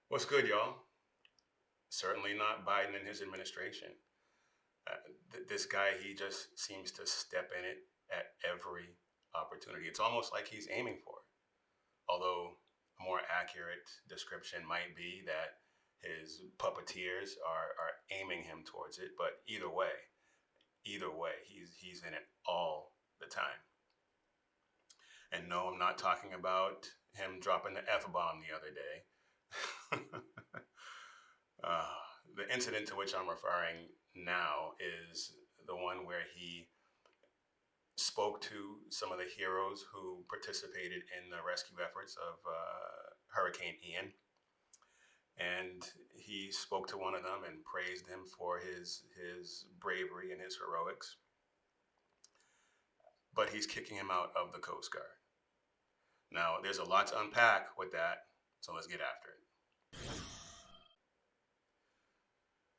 What's good, y'all? Certainly not Biden and his administration. This guy, he just seems to step in it at every opportunity. It's almost like he's aiming for it. Although a more accurate description might be that his puppeteers are aiming him towards it. But either way, he's in it all the time. And no, I'm not talking about him dropping the F bomb the other day. Uh, the incident to which I'm referring now is the one where he spoke to some of the heroes who participated in the rescue efforts of Hurricane Ian. And he spoke to one of them and praised him for his bravery and his heroics. But he's kicking him out of the Coast Guard. Now, there's a lot to unpack with that, so let's get after it.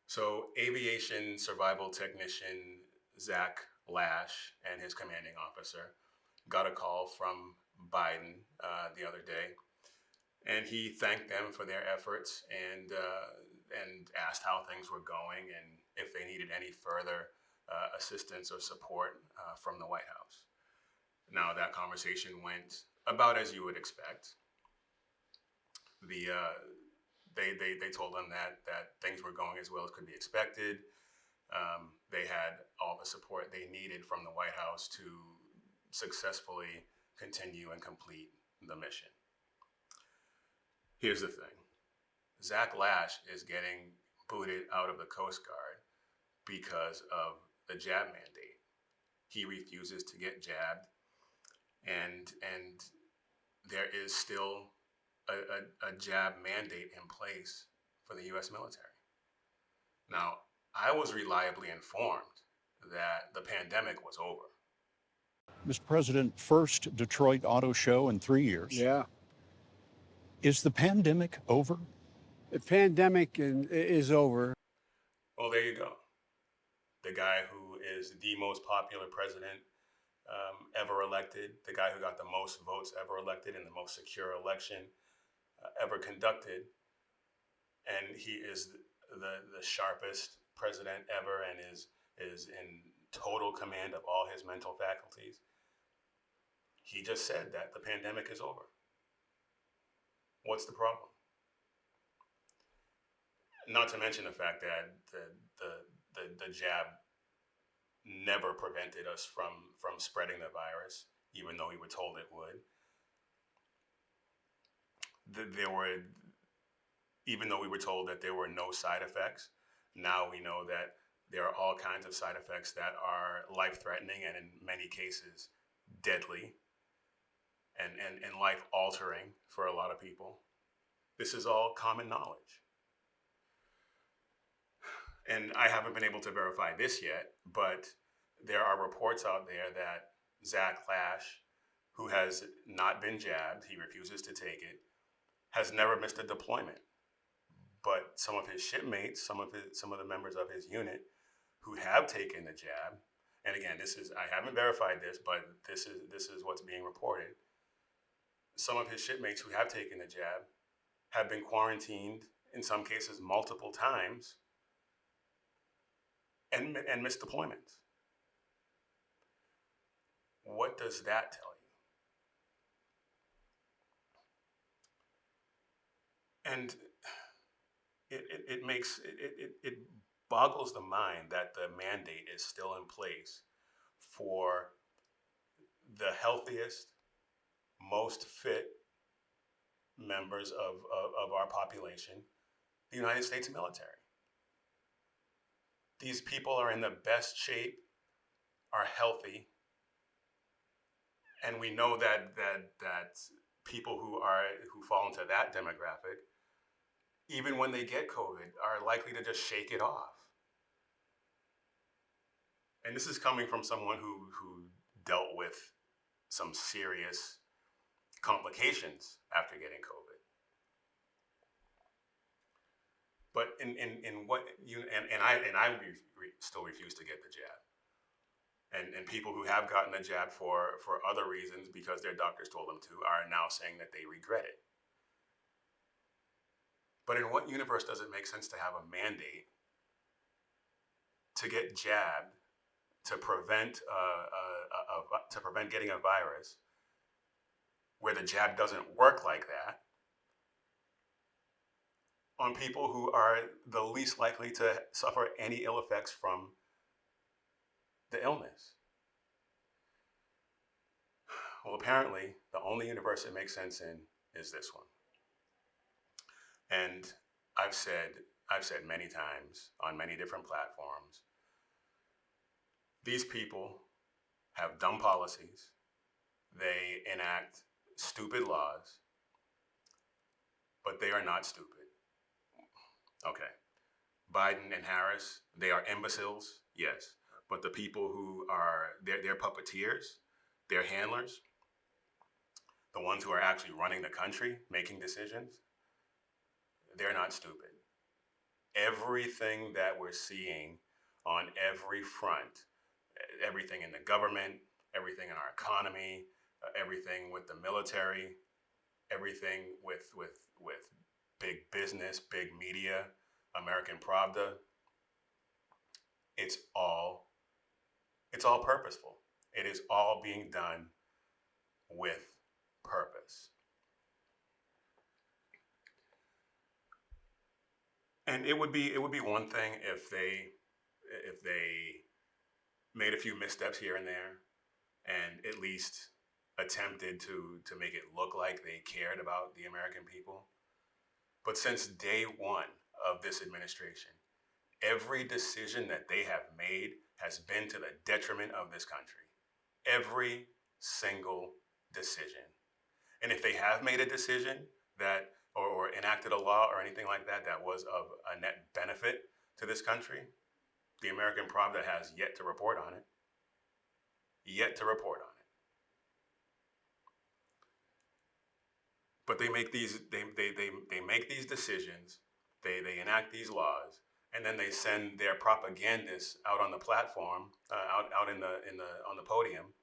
So, aviation survival technician Zach Lash and his commanding officer got a call from Biden the other day, and he thanked them for their efforts and asked how things were going and if they needed any further assistance or support from the White House. Now, that conversation went about as you would expect. The they told them that things were going as well as could be expected. They had all the support they needed from the White House to successfully continue and complete the mission. Here's the thing: Zach Lash is getting booted out of the Coast Guard because of the jab mandate. He refuses to get jabbed, and there is still a jab mandate in place for the U.S. military. Now, I was reliably informed that the pandemic was over. Mr. President, first Detroit Auto Show in 3 years. Yeah. Is the pandemic over? The pandemic is over. Well, there you go. The guy who is the most popular president ever elected, the guy who got the most votes ever elected in the most secure election ever conducted, and he is the sharpest president ever and is in total command of all his mental faculties. He just said that the pandemic is over. What's the problem? Not to mention the fact that the jab never prevented us from spreading the virus, even though we were told it would. There were, even though we were told that there were no side effects, now we know that there are all kinds of side effects that are life-threatening and in many cases deadly and life-altering for a lot of people. This is all common knowledge. And I haven't been able to verify this yet, but there are reports out there that Zach Lash, who has not been jabbed, he refuses to take it, has never missed a deployment. But some of his shipmates, some of the members of his unit who have taken the jab, and again, I haven't verified this, but this is what's being reported. Some of his shipmates who have taken the jab have been quarantined in some cases multiple times and missed deployments. What does that tell you? And it boggles the mind that the mandate is still in place for the healthiest, most fit members of our population, the United States military. These people are in the best shape, are healthy, and we know that people who fall into that demographic, even when they get COVID, are likely to just shake it off. And this is coming from someone who dealt with some serious complications after getting COVID. But in what you and I still refuse to get the jab. And people who have gotten the jab for other reasons because their doctors told them to are now saying that they regret it. But in what universe does it make sense to have a mandate to get jabbed to prevent to prevent getting a virus, where the jab doesn't work like that, on people who are the least likely to suffer any ill effects from the illness? Well, apparently, the only universe it makes sense in is this one. And I've said many times on many different platforms, these people have dumb policies. They enact stupid laws, but they are not stupid. Okay. Biden and Harris, they are imbeciles, yes. But the people who are, they're puppeteers, they're handlers, the ones who are actually running the country, making decisions, they're not stupid. Everything that we're seeing on every front, everything in the government, everything in our economy, everything with the military, everything with big business, big media, American Pravda, it's all purposeful. It is all being done with purpose. And it would be one thing if they made a few missteps here and there, and at least attempted to make it look like they cared about the American people. But since day one of this administration, every decision that they have made has been to the detriment of this country. Every single decision. And if they have made a decision that, or enacted a law or anything like that, that was of a net benefit to this country, the American Pravda has yet to report on it. Yet to report on it. But they make these they make these decisions, they enact these laws, and then they send their propagandists out on the platform, out in the on the podium,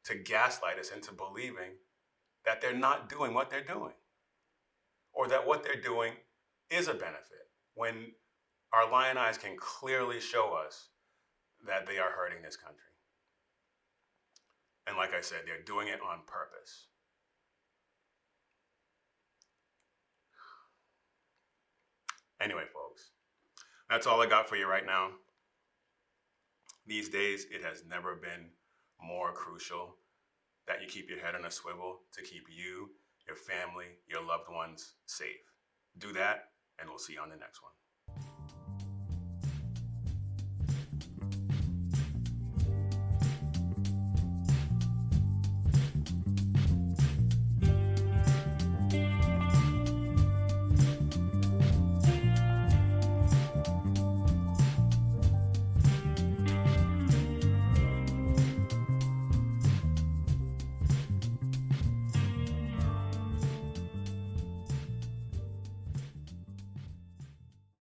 to gaslight us into believing that they're not doing what they're doing, or that what they're doing is a benefit, when our lion eyes can clearly show us that they are hurting this country. And like I said, they're doing it on purpose. Anyway, folks, that's all I got for you right now. These days, it has never been more crucial that you keep your head on a swivel to keep you, your family, your loved ones safe. Do that, and we'll see you on the next one.